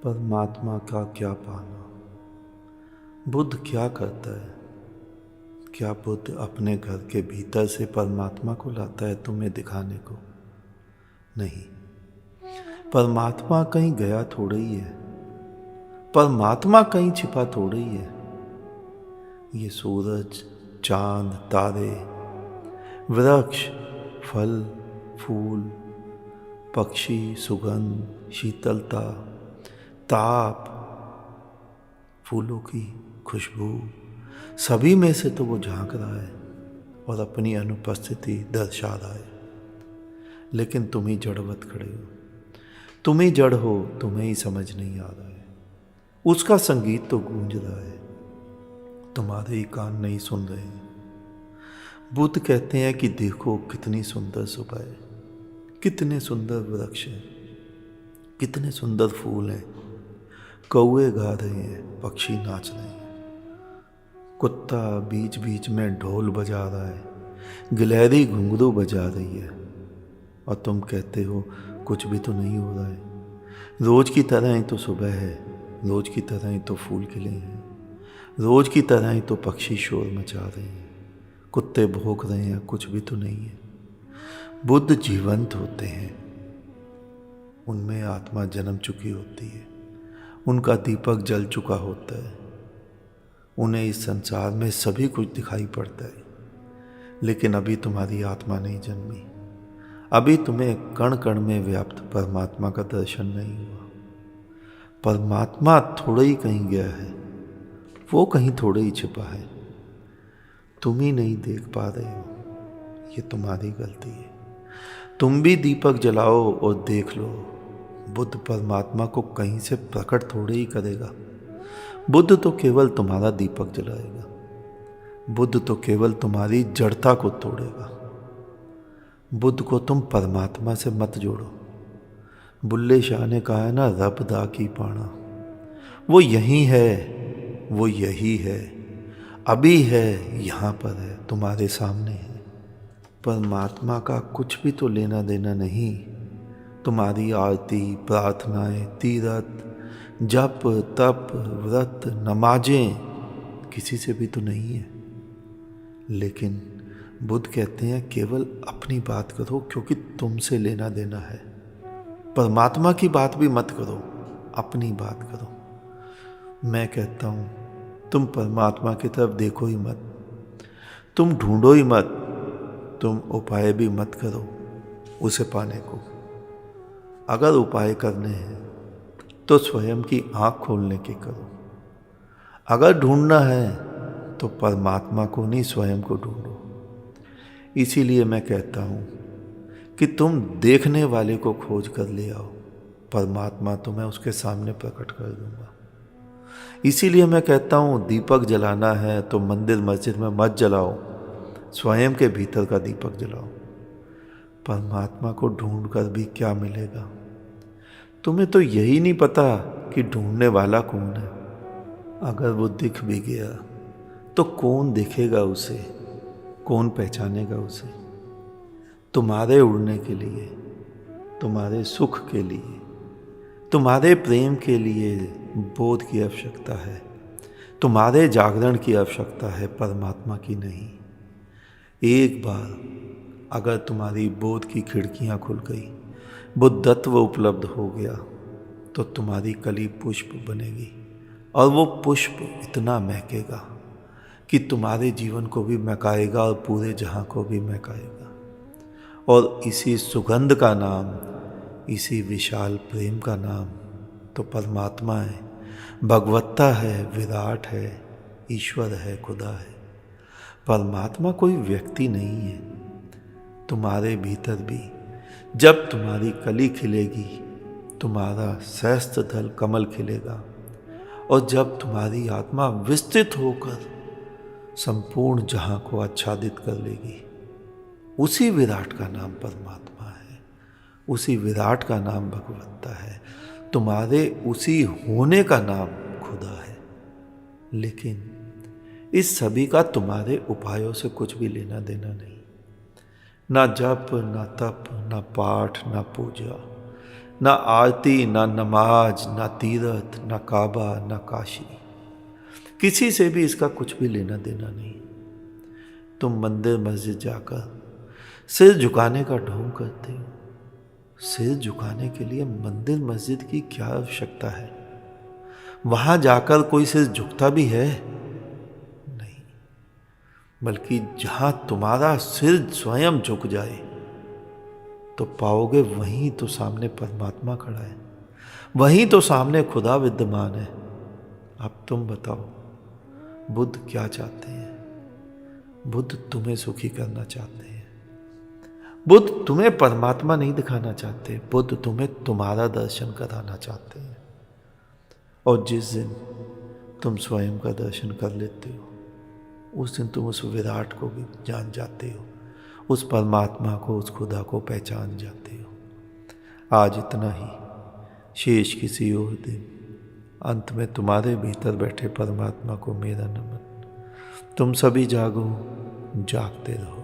परमात्मा का क्या पाना। बुद्ध क्या करता है? क्या बुद्ध अपने घर के भीतर से परमात्मा को लाता है तुम्हें दिखाने को? नहीं, परमात्मा कहीं गया थोड़ा ही है, परमात्मा कहीं छिपा थोड़ा ही है। ये सूरज, चांद, तारे, वृक्ष, फल, फूल, पक्षी, सुगंध, शीतलता, ताप, फूलों की खुशबू, सभी में से तो वो झांक रहा है और अपनी अनुपस्थिति दर्शा रहा है। लेकिन तुम ही जड़वत खड़े हो, तुम ही जड़ हो, तुम्हें ही समझ नहीं आ रहा है। उसका संगीत तो गूंज रहा है, तुम्हारे ही कान नहीं सुन रहे हैं। बुद्ध कहते हैं कि देखो कितनी सुंदर सुबह है, कितने सुंदर वृक्ष हैं, कितने सुंदर फूल हैं, कौवे गा रहे हैं, पक्षी नाच रहे हैं, कुत्ता बीच बीच में ढोल बजा रहा है, गिलहरी घुंघरू बजा रही है, और तुम कहते हो कुछ भी तो नहीं हो रहा है। रोज की तरह ही तो सुबह है, रोज की तरह ही तो फूल खिले हैं, रोज की तरह ही तो पक्षी शोर मचा रहे हैं, कुत्ते भौंक रहे हैं, कुछ भी तो नहीं है। बुद्ध जीवंत होते हैं, उनमें आत्मा जन्म चुकी होती है, उनका दीपक जल चुका होता है, उन्हें इस संसार में सभी कुछ दिखाई पड़ता है। लेकिन अभी तुम्हारी आत्मा नहीं जन्मी, अभी तुम्हें कण कण में व्याप्त परमात्मा का दर्शन नहीं हुआ। परमात्मा थोड़ा ही कहीं गया है, वो कहीं थोड़ा ही छिपा है, तुम ही नहीं देख पा रहे हो। ये तुम्हारी गलती है। तुम भी दीपक जलाओ और देख लो। बुद्ध परमात्मा को कहीं से प्रकट थोड़े ही करेगा। बुद्ध तो केवल तुम्हारा दीपक जलाएगा, बुद्ध तो केवल तुम्हारी जड़ता को तोड़ेगा। बुद्ध को तुम परमात्मा से मत जोड़ो। बुल्ले शाह ने कहा है ना, रब दा की पाना। वो यही है, वो यही है, अभी है, यहाँ पर है, तुम्हारे सामने है। परमात्मा का कुछ भी तो लेना देना नहीं। तुम्हारी आरती, प्रार्थनाएं, तीरथ, जप, तप, व्रत, नमाजें किसी से भी तो नहीं है। लेकिन बुद्ध कहते हैं केवल अपनी बात करो, क्योंकि तुमसे लेना देना है। परमात्मा की बात भी मत करो, अपनी बात करो। मैं कहता हूँ तुम परमात्मा की तरफ देखो ही मत, तुम ढूंढो ही मत, तुम उपाय भी मत करो उसे पाने को। अगर उपाय करने हैं तो स्वयं की आँख खोलने के करो। अगर ढूंढना है तो परमात्मा को नहीं, स्वयं को ढूंढो। इसीलिए मैं कहता हूँ कि तुम देखने वाले को खोज कर ले आओ, परमात्मा तुम्हें उसके सामने प्रकट कर दूंगा। इसीलिए मैं कहता हूँ दीपक जलाना है तो मंदिर मस्जिद में मत जलाओ, स्वयं के भीतर का दीपक जलाओ। परमात्मा को ढूंढ कर भी क्या मिलेगा? तुम्हें तो यही नहीं पता कि ढूंढने वाला कौन है। अगर वो दिख भी गया तो कौन देखेगा उसे, कौन पहचानेगा उसे? तुम्हारे उड़ने के लिए, तुम्हारे सुख के लिए, तुम्हारे प्रेम के लिए बोध की आवश्यकता है, तुम्हारे जागरण की आवश्यकता है, परमात्मा की नहीं। एक बार अगर तुम्हारी बोध की खिड़कियां खुल गई, बुद्धत्व उपलब्ध हो गया, तो तुम्हारी कली पुष्प बनेगी, और वो पुष्प इतना महकेगा कि तुम्हारे जीवन को भी महकाएगा और पूरे जहां को भी महकाएगा। और इसी सुगंध का नाम, इसी विशाल प्रेम का नाम तो परमात्मा है, भगवत्ता है, विराट है, ईश्वर है, खुदा है। परमात्मा कोई व्यक्ति नहीं है। तुम्हारे भीतर भी जब तुम्हारी कली खिलेगी, तुम्हारा सहस्त्र दल कमल खिलेगा, और जब तुम्हारी आत्मा विस्तृत होकर संपूर्ण जहां को आच्छादित कर लेगी, उसी विराट का नाम परमात्मा है, उसी विराट का नाम भगवत्ता है, तुम्हारे उसी होने का नाम खुदा है। लेकिन इस सभी का तुम्हारे उपायों से कुछ भी लेना देना नहीं। ना जप, ना तप, ना पाठ, ना पूजा, ना आरती, ना नमाज, ना तीरथ, ना काबा, ना काशी, किसी से भी इसका कुछ भी लेना देना नहीं। तुम मंदिर मस्जिद जाकर सिर झुकाने का ढोंग करते हो। सिर झुकाने के लिए मंदिर मस्जिद की क्या आवश्यकता है? वहां जाकर कोई सिर झुकता भी है? नहीं, बल्कि जहां तुम्हारा सिर स्वयं झुक जाए तो पाओगे वहीं तो सामने परमात्मा खड़ा है, वहीं तो सामने खुदा विद्यमान है। अब तुम बताओ, बुद्ध क्या चाहते हैं? बुद्ध तुम्हें सुखी करना चाहते हैं। बुद्ध तुम्हें परमात्मा नहीं दिखाना चाहते, बुद्ध तुम्हें तुम्हारा दर्शन कराना चाहते हैं। और जिस दिन तुम स्वयं का दर्शन कर लेते हो, उस दिन तुम उस विराट को भी जान जाते हो, उस परमात्मा को, उस खुदा को पहचान जाते हो। आज इतना ही, शेष किसी और दिन। अंत में तुम्हारे भीतर बैठे परमात्मा को मेरा नमन। तुम सभी जागो, जागते रहो।